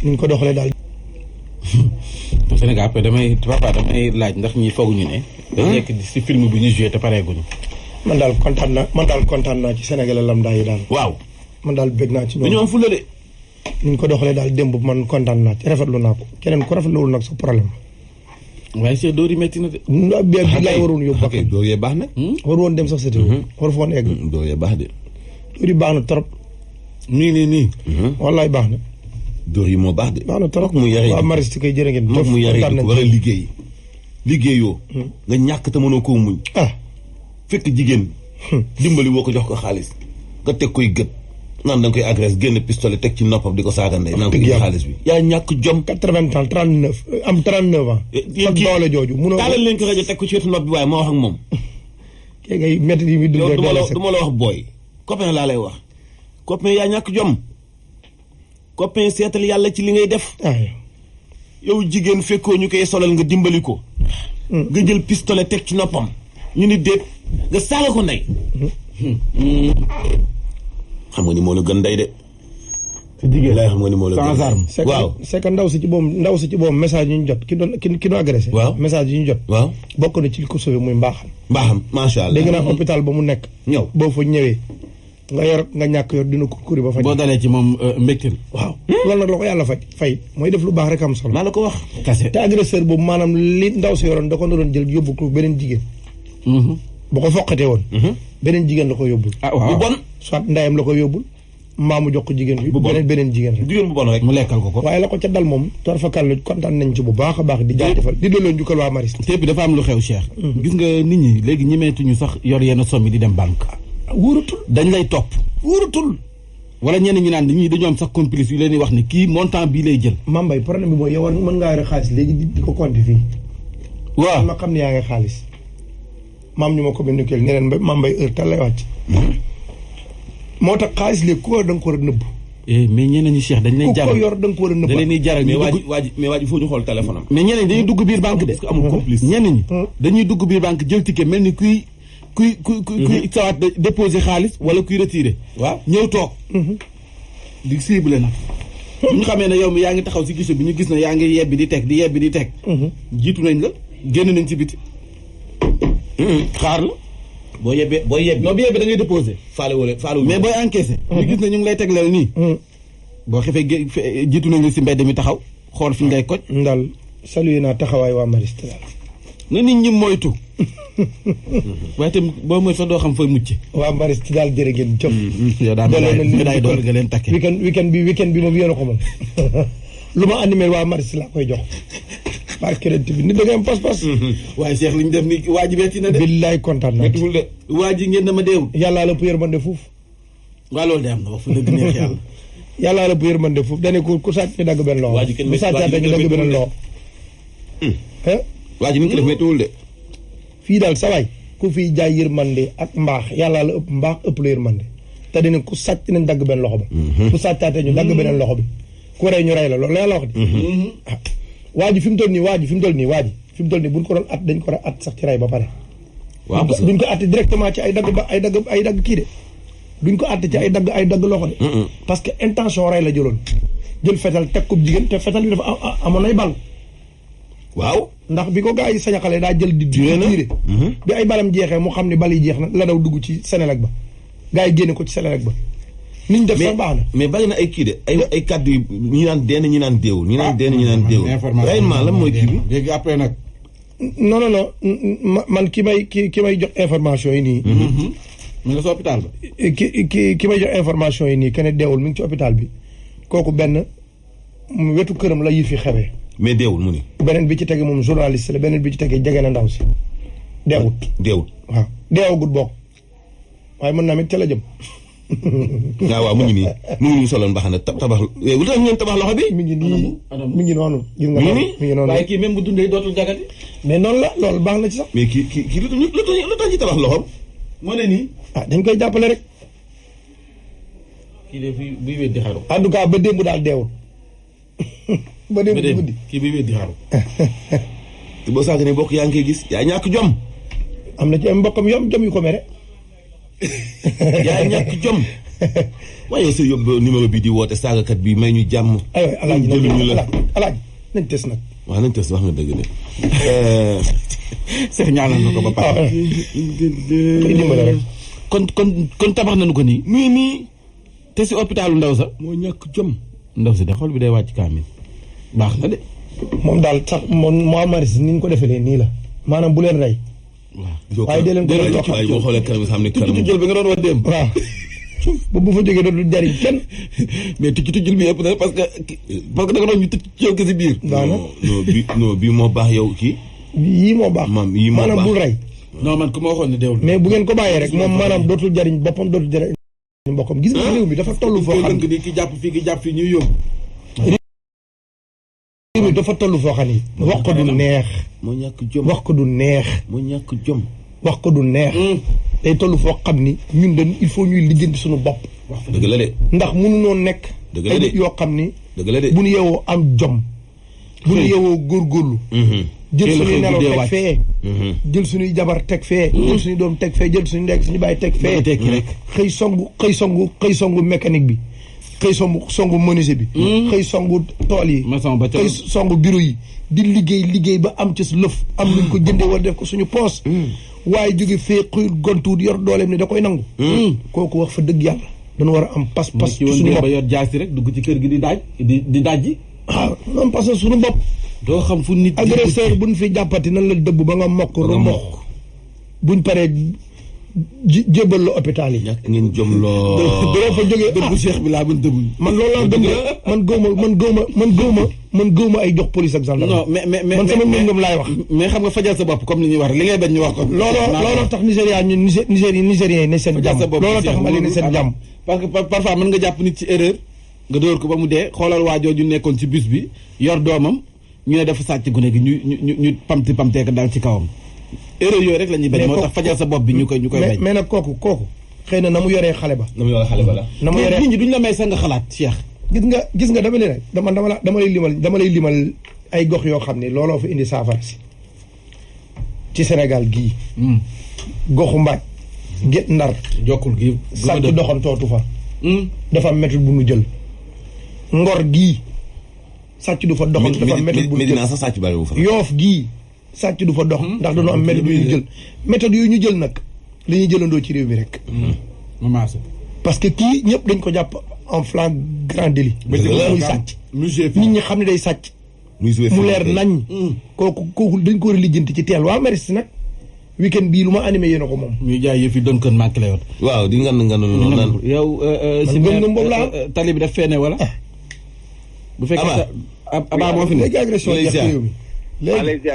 ñu ko doxalee daal. Sénégal après damay laaj ndax ñi fooguñu ne. dañ nekk si film bi ñu joué te pareeguñu. man daal kontaan naa ci Sénégal lambda yi daal. waaw man daal bëgg naa ci ñoom. dañoo am fulla de. ñu ko doxalee daal démb man kontaan naa ci rafetlu naa ko keneen ko rafetluwul nag sa problème. waaye Cheikh dóor yi métti na de. bi laay waroon yóbbu. ok dóor yee baax na. waru woon dem sax sa teew. waru fa woon egg. dóor yee baax de. dóor yi baax na trop. nii. wallaay baax na. dóor yi moo baax de. baax na trop mu yare waa Mariste kay jërë ngeen. mu yare di ko war a liggéey. liggéeyoo. nga ñàkk te mënoo koo muñ. fekk jigéen. dimbali woo ko jox ko xaalis. nga teg koy gët. naan da nga koy agresse génn pistolet teg ci noppam di ko saaga ndey. naan ko indi xaalis bi. yaa ñàkk jom. 80 ans 39 am 39 ans. yéen kii doole jooju munoo. taalal leen ko rajo teg ko ci wetu nopp bi waaye ma wax ak moom. kii ngay métti yi muy dundee doole du ma la wax booy. copain laa lay wax. copain yaa ñàkk jom. copain seetal yàlla ci li ngay def. yow jigéen fekkoo ñu koy solal nga dimbali ko. nga jël pistolet teg ci noppam. ñu ni déet nga saaga ko ndey. xam nga ni moo la gën ndey de. si jigéen laay xam nga ni moo la gën. sans arme waaw c'est que ndaw si ci boobu message yi ñu jot ki doon agressé. waaw message yi ñu jot. waaw bokk na ci li ko sauvé muy mbaaxam. mbaaxam macha allah. dégg naa hôpital ba mu nekk. ñëw boo fa ñëwee. nga yor nga ñàkk yor dina ko kuri ba faj. boo dalee ci moom mbégte la. waaw loolu nag la ko yàlla fay mooy def lu baax rek am solo. maa la ko wax. kase te agresseur boobu maanaam li ndaw si yoroon da ko doon jël yóbbu ko beneen jigéen. bu ko foqatee woon. beneen jigéen la ko yóbbul. bu bon. soit ndeyam la ko yóbbul. mbaamu jox ko jigéen bi. bu bon beneen jigéen rek. jigéen bu bon rek mu lekkal ko. waaye la ko ca dal moom. toor fa kàll kontaan nañ ci bu baax a baax di jaajëfal di delloo njukkal waa Mariste. te bi dafa am lu xew Cheikh. gis nga nit ñi léegi ñemeetuñu sax yor yenn somme yi di dem banque. wóorutul dañ lay topp. wóorutul. wala ñenn ñi naan dañoo am sax complice yu leen di wax ne kii montant bii lay jël. Mambay problème bi mooy yow mën ngaa yore xaalis léegi di ko compter fii. waaw ma xam ne yaa ngi xaalis. maam ñu ma communiqué ne leen Mambay heure tal lay wàcc. moo tax xaalis léegi ku ko da nga ko war a nëbb. mais ñeneen ñi Cheikh dañ lay jaral ku ko yor da nga ko war a nëbb. da leen di jaral mais waa ji foo ñu xool téléphone am. mais ñeneen dañuy dugg biir banque de. est-ce que amul complice. ñeneen ñi dañuy dugg biir banque jël ticket mel ni kuy sawaat déposer xaalis wala kuy retirer. waaw ñëw toog. di cible nag. bu ñu xamee ne yow mi yaa ngi taxaw si guichet bi ñu gis na yaa ngi yebbi di teg jiitu nañ la génn nañ ci biti. xaar la. boo yebbee non bi yebbee da ngay déposer. faale mais booy encaissé. ñu gis na ñu ngi lay tegleel nii. boo xefee jiitu nañ la si mbedd mi taxaw xool fi ngay koj. ndaal salué naa taxawaay waa Mariste daal. na nit ñi moytu. waaye itam boo mooy sax doo xam fooy mucc. waa Mariste daal jërë ngeen jëf. yow daal médaille dool nga leen takkee. weekend bi moom yéen a ko moom. lu ma animé waa Mariste laa koy jox. parce que bi nit da ngay am pas-pas. waaye Cheikh li ñu def ni waa ji metti na de. billaay kontaan naa. mettiwul de waa ji ngeen dama deewul. yàllaa la bu yërmande fuuf. waaw loolu de am na wax fu dëgg neex yàlla. yàllaa la bu yërmande fuuf dañu ku sàcc ñu dagg benn loxo. waa ji kenn bu sàccaatee ñu dagg beneen loxo. waa ji ni ñu ko def méttiwul de. fii daal sa waay ku fiy jaay yërmande ak mbaax yàllaa la ëpp mbaax ëpp la yërmande te dinañ ku sàcc nañ dagg benn loxo ba. ku sàccaatee ñu dagg beneen loxo bi. ku rey ñu rey la loolu la yàlla wax de. waa ji fi mu toll nii buñ ko doon at dañ ko war a at sax ci rey ba pare. waaw duñ ko atte directement ci ay dagg kii de. duñ ko atte ci ay dagg loxo de. parce que intention rey la jëloon. jël fetal teg ko jigéen te fetal bi dafa amoon ay bal. waaw ndax bi ko gars yi sañaxale daa jël di tiire bi ay balam jeexee mu xam ne bal yi jeex na la daw dugg ci Senelec ba gars yi génne ko ci Senelec ba niñ def sax baax na mais bari na ay kii de ay kàddu yi ñi naan deen ñi naan déewul ñi naan deen ñi naan déewul réellement lan mooy kii bi léegi après nag non man ki may jox information yi nii mi nga sa hôpital ba ki may jox information yi nii kenn deewul mi ngi ci hôpital bi kooku benn wetu këram la yi fi xewee mais deewul mu ni beneen bi ci tege moom journaliste la beneen bi ci tege jege na ndaw si deewut waaw deewagut bokk waaye mën naa mit ca la jëm waaw mu ngi nii soloon mbax na tabax lu tax ngeen tabax loxo bi mi ngi noonu gis nga mi ngi noonu waaye kii même bu dundee dootul jagati mais noonu la loolu baax na ci sax mais kii lu tax ci tabax loxoom moo ne nii dañ koy jàppale rek kii de buy weddi xaru en tout cas ba démb daal deewul ba démb ci guddi kii buy weddi xaru te boo sàgg ne bokk yaa ngi koy gis yaa ñàkk jom am na ci ay mbokkam jom yu ko mere yaa ñàkk jom waaye sa yóbbu numéro bi di woote saagakat bi may ñu jàmm. aywa alaaji jëluñu la alaaji nañ tës nag. waaw nañ tës wax nga dëgg de. Cheikh ñaanal na ko ba pare. dimbale rek. kon tabax nañu ko nii. muy nii. te si hôpitalu ndaw sa. moo ñàkk jom. ndaw si de xol bi day wàcc kaamil. baax na de. moom daal sax moo maris ni ñu ko defee nii la maanaam bu leen rey. waaw waaye dee leen ko waaye boo xoolee kanam xam ne kanam. tujjul bi nga doon wax démb. waaw ba bu fa jógee dootul jariñ kenn. mais tujjul bi yëpp na parce que da nga doon ñu tujjul ko si biir. non bii moo baax yow kii. yii moo baax yii moo baax maanaam bul rey. non man ku ma waxoon ne deewul. mais bu ngeen ko bàyyee rek moom maanaam dootul jariñ boppam dootul jariñ mbokkam gis nga réew mi dafa toll foo xam ni ki jàpp fii ki jàpp fii ñuy yóbbu. réew mi dafa toll foo xam ni wax ko du neex. moo ñàkk jom wax ko du neex. moo ñàkk jom. wax ko du neex. day toll foo xam ni ñun dañ il faut ñuy lijjanti suñu bopp. dëgg la de. ndax mënuñoo nekk. dëgg la ay de nit yoo xam ni. dëgg la de bu ñu yeewoo am jom. bu ñu yeewoo góorgóorlu. jël suñuy nelaw teg fee. jël suñuy jabar teg fee. jël suñuy doom teg fee jël suñu ndekk suñu bàyyi teg fee. xëy songu mécanique bi. xëy songu menuisier bi. xëy songu tool yi. xëy songu bureau yi. di liggéey ba am ci lëf. am luñ ko jëndee wala def ko suñu poos. waaye jóge fee xëy gontuut yor dooleem ni da koy nangu. kooku wax fa dëgg yàlla. dañu war a am pas-pas. suñu bopp ba yor jaasi rek dugg ci kër gi di daaj ji. waaw am pas suñu bopp. doo xam fu nit. agresseur buñ fi jàppati nan la dëbb ba nga mokk rumox buñ paree jébal la hôpital yi. ñàkk ngeen jom lool. doo fa jógee dëbb cheikh bi laa mën dëbb. man loolu laa gëm man gëwma ay jox police ak gendarme. non mais man sama ngëm laay wax. mais xam nga fajal sa bopp comme li ñuy wax li ngay bañ ñu wax ko. looloo tax Nigéria ñun Nigériens yi ne seen jàmm. looloo tax Mali ne seen jàmm. parce que parfois mën nga jàpp nit ci erreur nga dóor ko ba mu dee xoolal waa jooju nekkoon ci bus bi yor doomam ñu ne dafa sàcc gune gi ñu pamtee ko daal ci kawam. erreur yooyu rek la ñuy bañ moo tax fajal sa bopp bi ñu koy bañ. mais nag kooku xëy na mu yoree xale ba. na mu yoree xale ba la. na mu yoree nit ñi duñ la may sax nga xalaat Cheikh. gis nga dama ni rek dama lay limal ay gox yoo xam ne looloo fa indi saafara si ci Sénégal gii. goxu Mbaaj. Guet Ndar. jokkul gi sàcc doxantootu fa. dafa am méthode bu mu jël. Ngor gii sàcc du fa dox. dafa am méthode bu mu jël Medina sax sàcc bari wu fa. Yoof gii sàcc du fa dox. ndax dañoo am méthode yu ñu jël. méthode yooyu ñu jël nag li ñuy jëlandoo ci réew mi rek. parce que kii ñëpp dañ ko jàpp en flagrant délit. muy sàcc. nit ñi xam ne day sàcc. mu leer nañ. kooku dañ ko war a lijjanti ci teel waa Maristes nag. weekend bii lu ma animé yéen a ko moom. ñuy jaay yëf yi doon kën manqué la yoon. waaw di ngan loolu naan. yow si tali bi daf feene wala. bu fekkee Aba moo fi ne. léegi agression jeex réew mi léegi